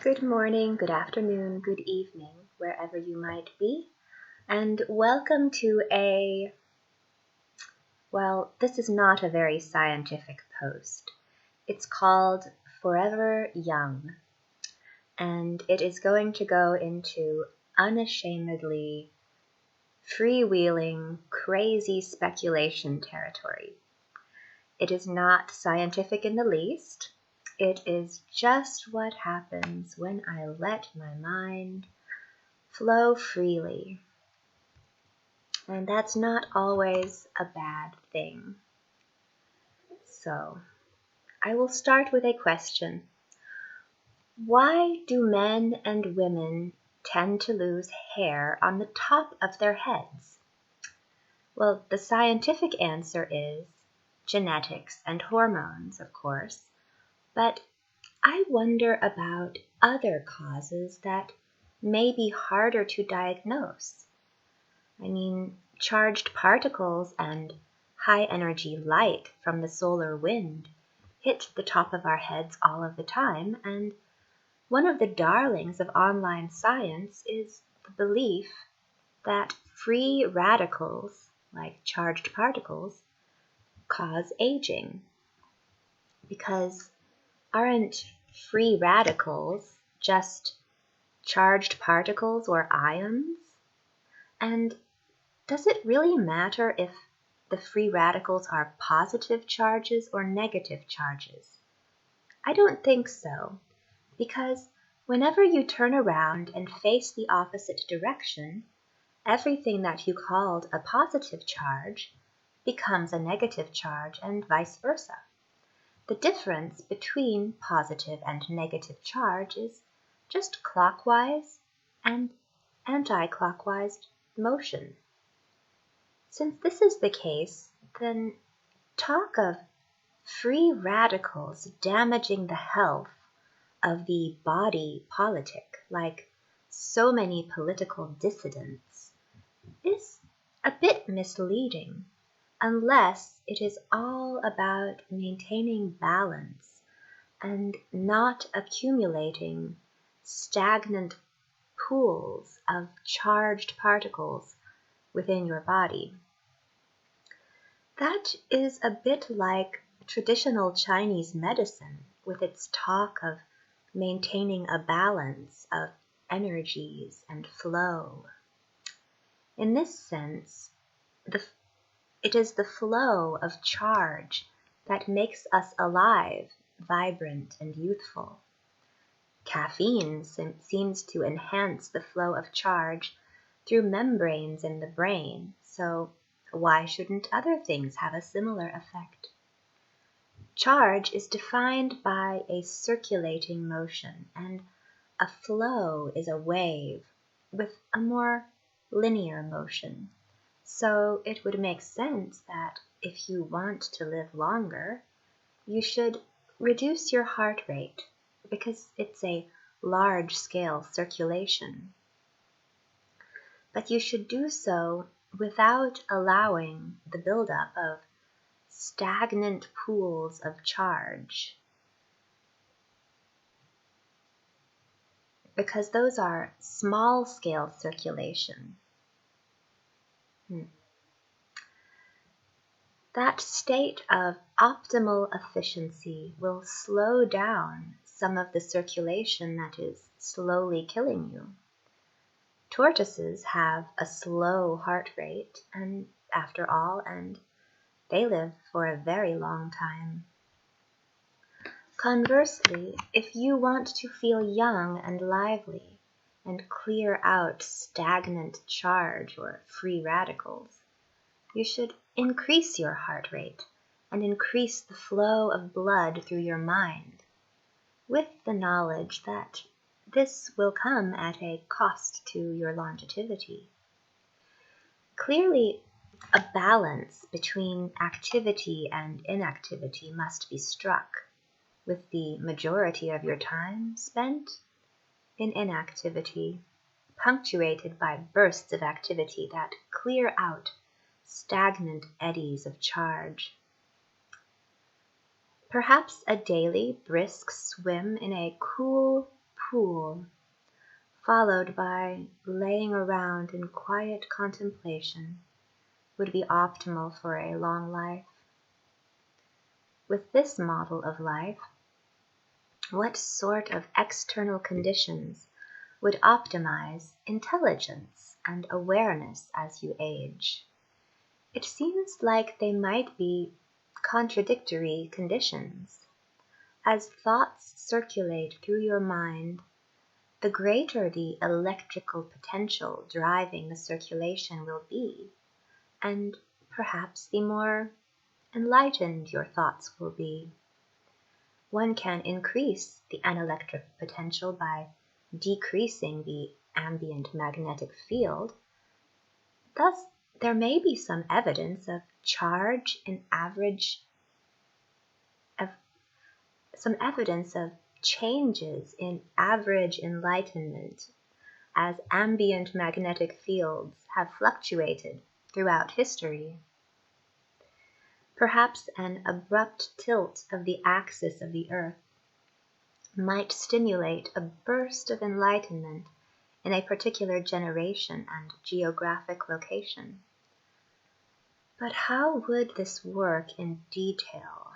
Good morning, good afternoon, good evening, wherever you might be, and welcome to this is not a very scientific post. It's called Forever Young, and it is going to go into unashamedly freewheeling, crazy speculation territory. It is not scientific in the least. It is just what happens when I let my mind flow freely. And that's not always a bad thing. So, I will start with a question. Why do men and women tend to lose hair on the top of their heads? Well, the scientific answer is genetics and hormones, of course. But I wonder about other causes that may be harder to diagnose. Charged particles and high-energy light from the solar wind hit the top of our heads all of the time, and one of the darlings of online science is the belief that free radicals, like charged particles, cause aging. Because aren't free radicals just charged particles or ions? And does it really matter if the free radicals are positive charges or negative charges? I don't think so, because whenever you turn around and face the opposite direction, everything that you called a positive charge becomes a negative charge and vice versa. The difference between positive and negative charge is just clockwise and anti-clockwise motion. Since this is the case, then talk of free radicals damaging the health of the body politic, like so many political dissidents, is a bit misleading, unless it is all about maintaining balance and not accumulating stagnant pools of charged particles within your body. That is a bit like traditional Chinese medicine with its talk of maintaining a balance of energies and flow. In this sense, it is the flow of charge that makes us alive, vibrant, and youthful. Caffeine seems to enhance the flow of charge through membranes in the brain, so why shouldn't other things have a similar effect? Charge is defined by a circulating motion, and a flow is a wave with a more linear motion. So it would make sense that if you want to live longer, you should reduce your heart rate because it's a large-scale circulation. But you should do so without allowing the buildup of stagnant pools of charge, because those are small-scale circulation. That state of optimal efficiency will slow down some of the circulation that is slowly killing you. Tortoises have a slow heart rate, and they live for a very long time. Conversely, if you want to feel young and lively and clear out stagnant charge or free radicals, you should increase your heart rate and increase the flow of blood through your mind, with the knowledge that this will come at a cost to your longevity. Clearly, a balance between activity and inactivity must be struck, with the majority of your time spent in inactivity, punctuated by bursts of activity that clear out stagnant eddies of charge. Perhaps a daily brisk swim in a cool cool, followed by laying around in quiet contemplation, would be optimal for a long life. With this model of life, what sort of external conditions would optimize intelligence and awareness as you age? It seems like they might be contradictory conditions. As thoughts circulate through your mind, the greater the electrical potential driving the circulation will be, and perhaps the more enlightened your thoughts will be. One can increase the anelectric potential by decreasing the ambient magnetic field. Thus, there may be some evidence of changes in average enlightenment as ambient magnetic fields have fluctuated throughout history. Perhaps an abrupt tilt of the axis of the Earth might stimulate a burst of enlightenment in a particular generation and geographic location. But how would this work in detail?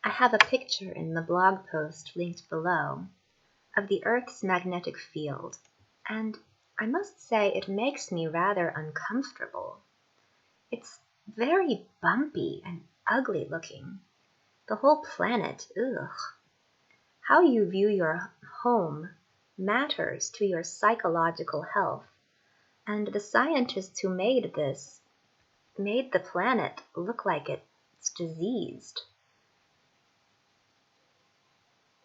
I have a picture in the blog post linked below of the Earth's magnetic field, and I must say it makes me rather uncomfortable. It's very bumpy and ugly looking. The whole planet, ugh. How you view your home matters to your psychological health, and the scientists who made this made the planet look like it's diseased.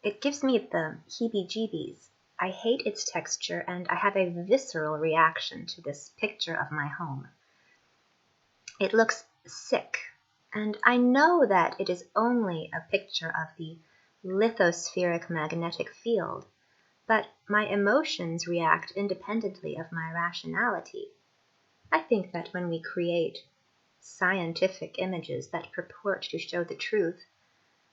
It gives me the heebie-jeebies. I hate its texture, and I have a visceral reaction to this picture of my home. It looks sick, and I know that it is only a picture of the lithospheric magnetic field, but my emotions react independently of my rationality. I think that when we create scientific images that purport to show the truth,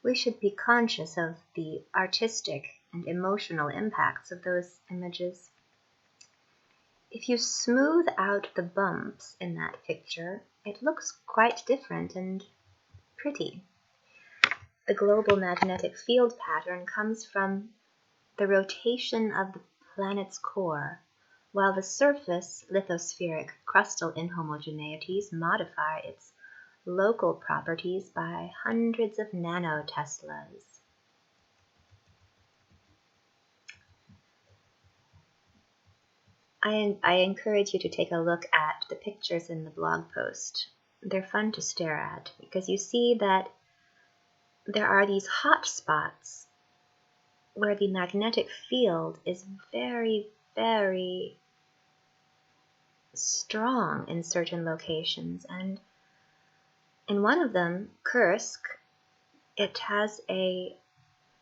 we should be conscious of the artistic and emotional impacts of those images. If you smooth out the bumps in that picture, it looks quite different and pretty. The global magnetic field pattern comes from the rotation of the planet's core, while the surface lithospheric crustal inhomogeneities modify its local properties by hundreds of nanoteslas. I encourage you to take a look at the pictures in the blog post. They're fun to stare at because you see that there are these hot spots where the magnetic field is very, very strong in certain locations, and in one of them, Kursk, it has a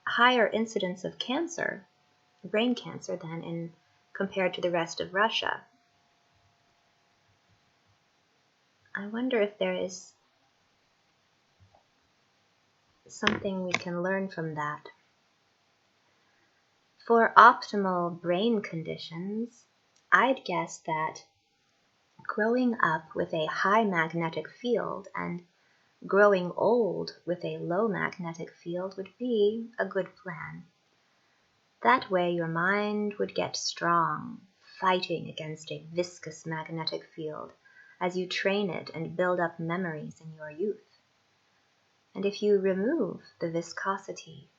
higher incidence of cancer, brain cancer, than compared to the rest of Russia. I wonder if there is something we can learn from that. For optimal brain conditions, I'd guess that growing up with a high magnetic field and growing old with a low magnetic field would be a good plan. That way your mind would get strong, fighting against a viscous magnetic field as you train it and build up memories in your youth. And if you remove the viscosity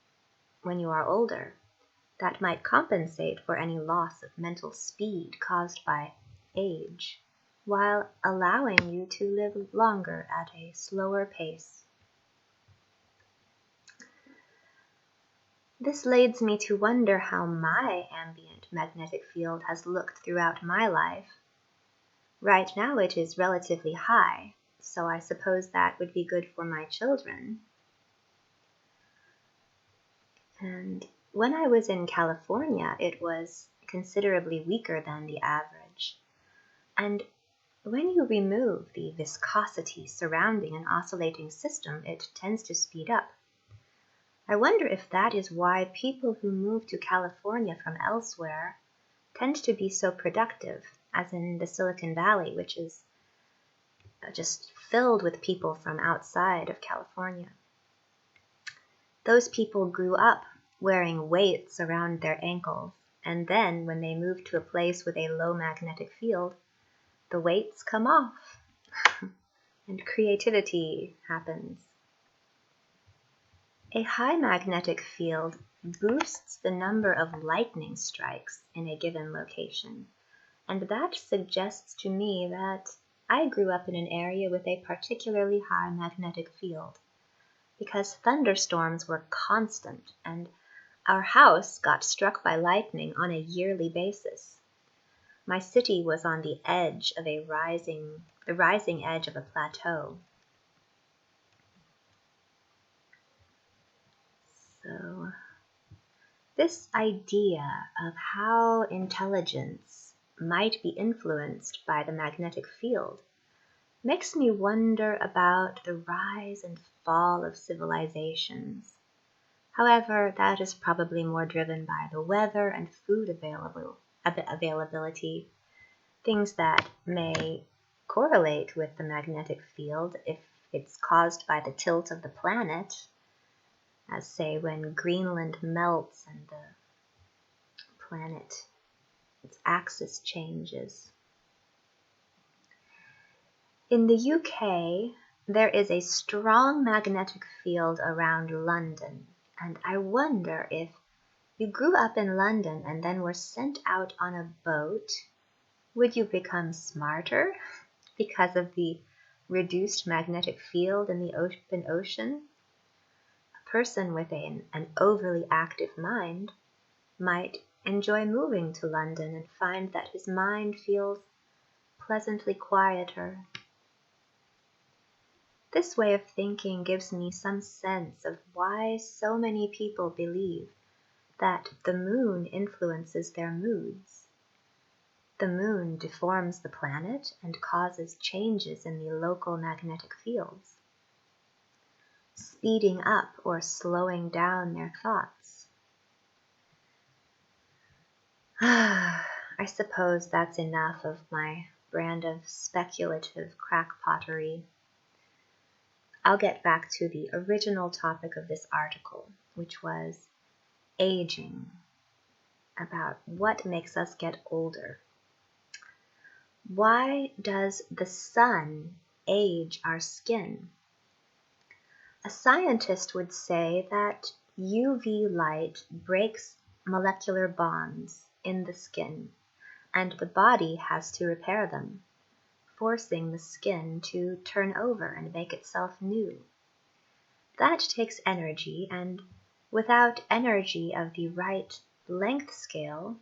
when you are older, that might compensate for any loss of mental speed caused by age, while allowing you to live longer at a slower pace. This leads me to wonder how my ambient magnetic field has looked throughout my life. Right now it is relatively high, so I suppose that would be good for my children. And when I was in California, it was considerably weaker than the average. And when you remove the viscosity surrounding an oscillating system, it tends to speed up. I wonder if that is why people who move to California from elsewhere tend to be so productive, as in the Silicon Valley, which is just filled with people from outside of California. Those people grew up wearing weights around their ankles, and then when they move to a place with a low magnetic field, the weights come off and creativity happens. A high magnetic field boosts the number of lightning strikes in a given location, and that suggests to me that I grew up in an area with a particularly high magnetic field, because thunderstorms were constant and our house got struck by lightning on a yearly basis. My city was on the edge of the rising edge of a plateau. So this idea of how intelligence might be influenced by the magnetic field makes me wonder about the rise and fall of civilizations. However, that is probably more driven by the weather and food availability, things that may correlate with the magnetic field if it's caused by the tilt of the planet, as say when Greenland melts and the planet, its axis changes. In the UK, there is a strong magnetic field around London, and I wonder if you grew up in London and then were sent out on a boat, would you become smarter because of the reduced magnetic field in the open ocean? A person with an overly active mind might enjoy moving to London and find that his mind feels pleasantly quieter. This way of thinking gives me some sense of why so many people believe that the moon influences their moods. The moon deforms the planet and causes changes in the local magnetic fields, speeding up or slowing down their thoughts. I suppose that's enough of my brand of speculative crackpottery. I'll get back to the original topic of this article, which was aging, about what makes us get older. Why does the sun age our skin? A scientist would say that UV light breaks molecular bonds in the skin, and the body has to repair them, forcing the skin to turn over and make itself new. That takes energy, and without energy of the right length scale,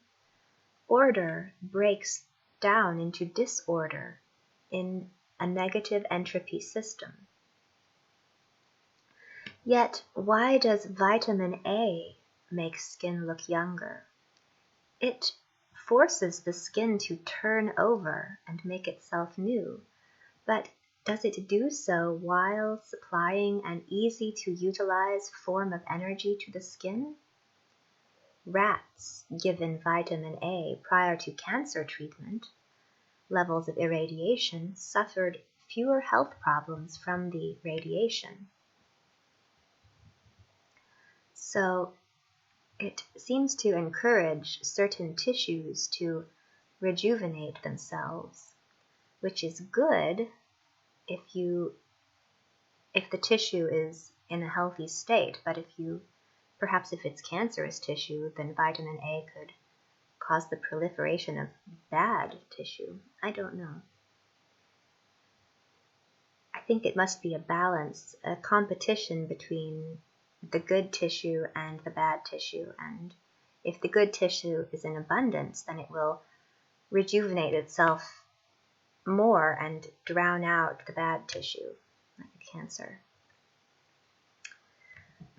order breaks down into disorder in a negative entropy system. Yet, why does vitamin A make skin look younger? It forces the skin to turn over and make itself new, but does it do so while supplying an easy-to-utilize form of energy to the skin? Rats given vitamin A prior to cancer treatment, levels of irradiation, suffered fewer health problems from the radiation. So it seems to encourage certain tissues to rejuvenate themselves, which is good if the tissue is in a healthy state, but perhaps if it's cancerous tissue, then vitamin A could cause the proliferation of bad tissue. I don't know. I think it must be a balance, a competition between the good tissue and the bad tissue, and if the good tissue is in abundance, then it will rejuvenate itself more and drown out the bad tissue, like cancer.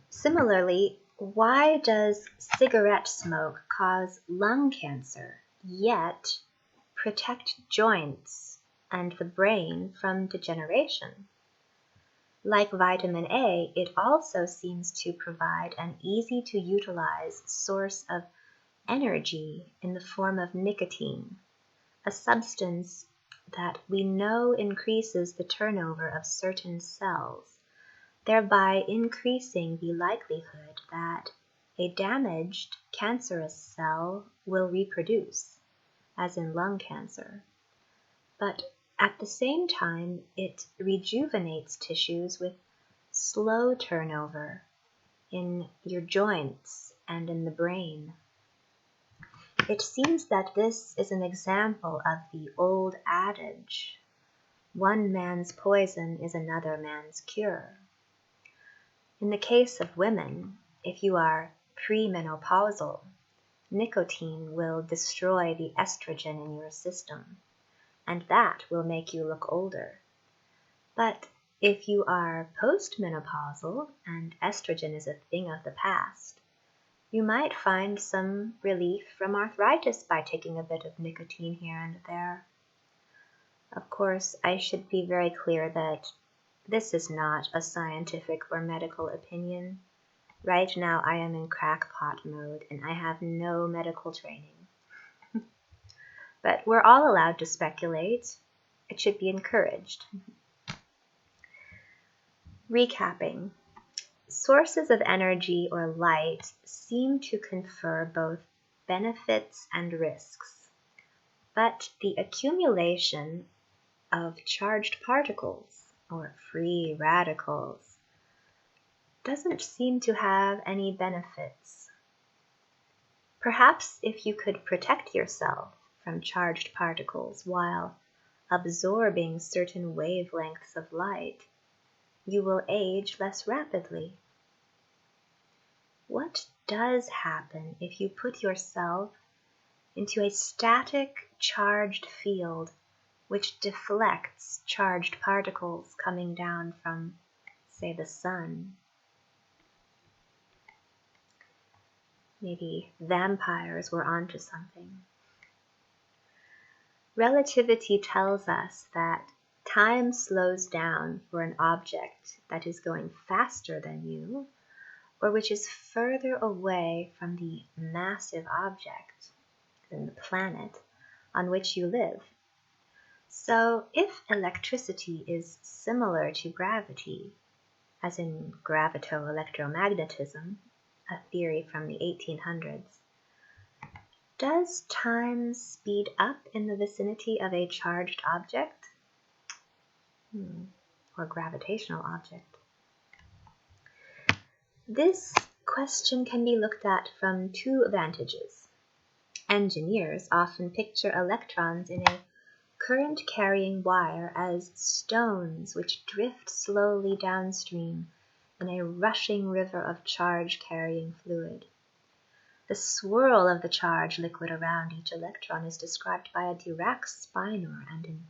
Similarly, why does cigarette smoke cause lung cancer, yet protect joints and the brain from degeneration? Like vitamin A, it also seems to provide an easy-to-utilize source of energy in the form of nicotine, a substance that we know increases the turnover of certain cells, thereby increasing the likelihood that a damaged cancerous cell will reproduce, as in lung cancer. But at the same time, it rejuvenates tissues with slow turnover in your joints and in the brain. It seems that this is an example of the old adage, one man's poison is another man's cure. In the case of women, if you are premenopausal, nicotine will destroy the estrogen in your system, and that will make you look older. But if you are postmenopausal and estrogen is a thing of the past, you might find some relief from arthritis by taking a bit of nicotine here and there. Of course, I should be very clear that this is not a scientific or medical opinion. Right now I am in crackpot mode and I have no medical training. But we're all allowed to speculate. It should be encouraged. Recapping. Sources of energy or light seem to confer both benefits and risks, but the accumulation of charged particles, or free radicals, doesn't seem to have any benefits. Perhaps if you could protect yourself from charged particles while absorbing certain wavelengths of light, you will age less rapidly. What does happen if you put yourself into a static charged field which deflects charged particles coming down from, say, the sun? Maybe vampires were onto something. Relativity tells us that time slows down for an object that is going faster than you, or which is further away from the massive object, than the planet, on which you live. So if electricity is similar to gravity, as in gravito-electromagnetism, a theory from the 1800s, does time speed up in the vicinity of a charged object? Or gravitational object? This question can be looked at from two vantages. Engineers often picture electrons in a current-carrying wire as stones which drift slowly downstream in a rushing river of charge-carrying fluid. The swirl of the charged liquid around each electron is described by a Dirac spinor, and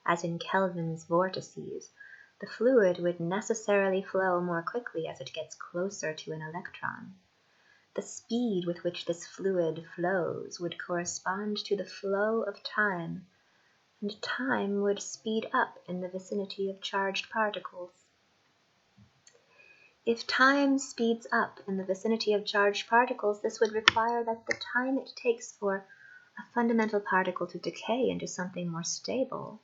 as in Kelvin's vortices, the fluid would necessarily flow more quickly as it gets closer to an electron. The speed with which this fluid flows would correspond to the flow of time, and time would speed up in the vicinity of charged particles. If time speeds up in the vicinity of charged particles, this would require that the time it takes for a fundamental particle to decay into something more stable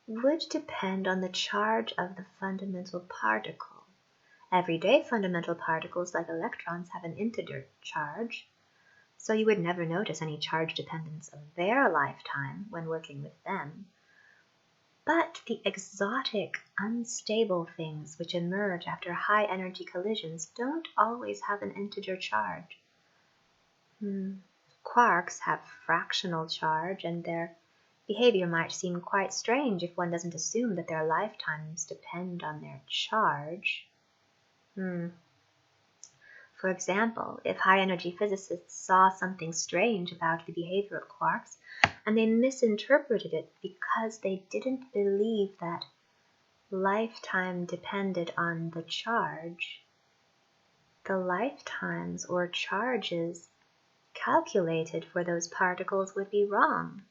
would depend on the charge of the fundamental particle. Everyday fundamental particles, like electrons, have an integer charge, so you would never notice any charge dependence of their lifetime when working with them. But the exotic, unstable things which emerge after high-energy collisions don't always have an integer charge. Quarks have fractional charge, and their behavior might seem quite strange if one doesn't assume that their lifetimes depend on their charge. For example, if high-energy physicists saw something strange about the behavior of quarks, and they misinterpreted it because they didn't believe that lifetime depended on the charge, the lifetimes or charges calculated for those particles would be wrong.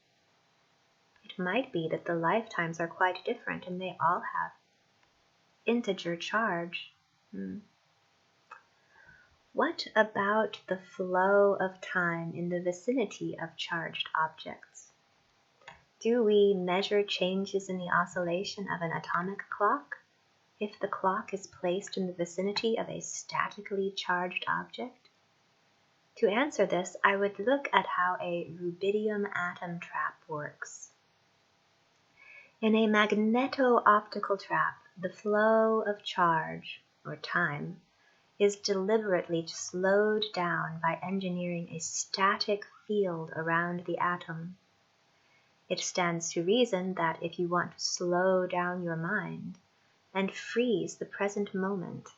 It might be that the lifetimes are quite different and they all have integer charge. What about the flow of time in the vicinity of charged objects? Do we measure changes in the oscillation of an atomic clock if the clock is placed in the vicinity of a statically charged object? To answer this, I would look at how a rubidium atom trap works. In a magneto-optical trap, the flow of charge, or time, is deliberately slowed down by engineering a static field around the atom. It stands to reason that if you want to slow down your mind and freeze the present moment,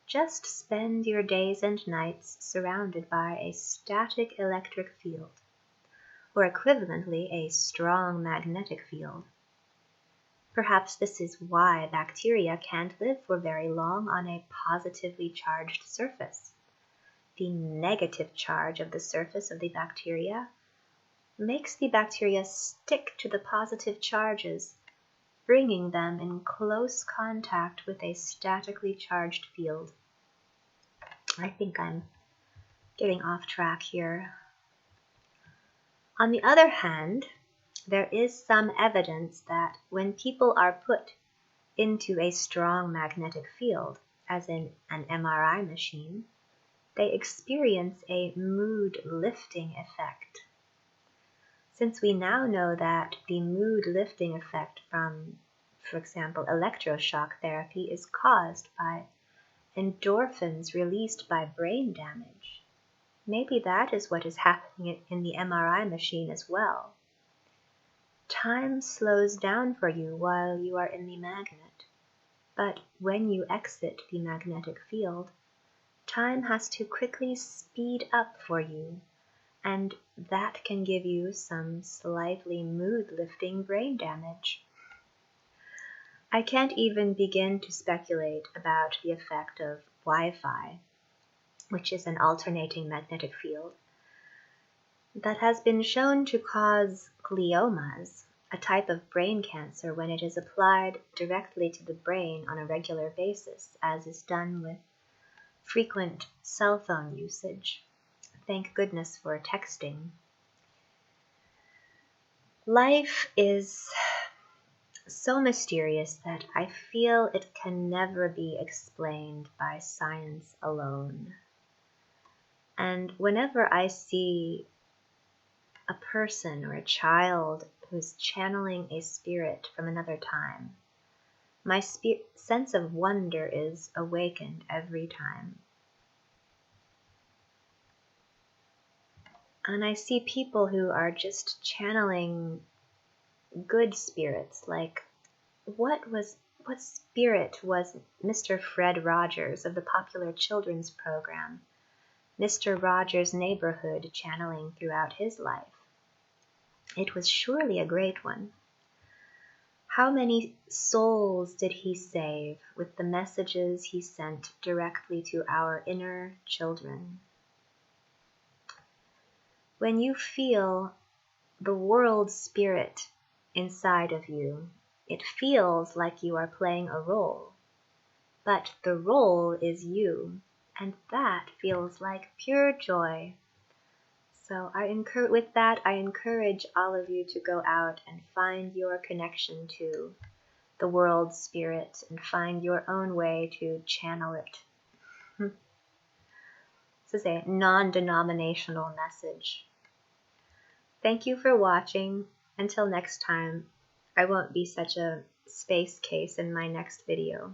just spend your days and nights surrounded by a static electric field, or equivalently a strong magnetic field. Perhaps this is why bacteria can't live for very long on a positively charged surface. The negative charge of the surface of the bacteria makes the bacteria stick to the positive charges, bringing them in close contact with a statically charged field. I think I'm getting off track here. On the other hand, there is some evidence that when people are put into a strong magnetic field, as in an MRI machine, they experience a mood-lifting effect. Since we now know that the mood-lifting effect from, for example, electroshock therapy is caused by endorphins released by brain damage, maybe that is what is happening in the MRI machine as well. Time slows down for you while you are in the magnet, but when you exit the magnetic field, time has to quickly speed up for you, and that can give you some slightly mood-lifting brain damage. I can't even begin to speculate about the effect of Wi-Fi, which is an alternating magnetic field, that has been shown to cause gliomas, a type of brain cancer, when it is applied directly to the brain on a regular basis, as is done with frequent cell phone usage. Thank goodness for texting. Life is so mysterious that I feel it can never be explained by science alone. And whenever I see a person or a child who's channeling a spirit from another time, my sense of wonder is awakened every time. And I see people who are just channeling good spirits, like what spirit was Mr. Fred Rogers of the popular children's program, Mr. Rogers' Neighborhood, channeling throughout his life? It was surely a great one. How many souls did he save with the messages he sent directly to our inner children? When you feel the world spirit inside of you, it feels like you are playing a role, but the role is you, and that feels like pure joy. So with that, I encourage all of you to go out and find your connection to the world spirit and find your own way to channel it. This is a non-denominational message. Thank you for watching. Until next time, I won't be such a space case in my next video.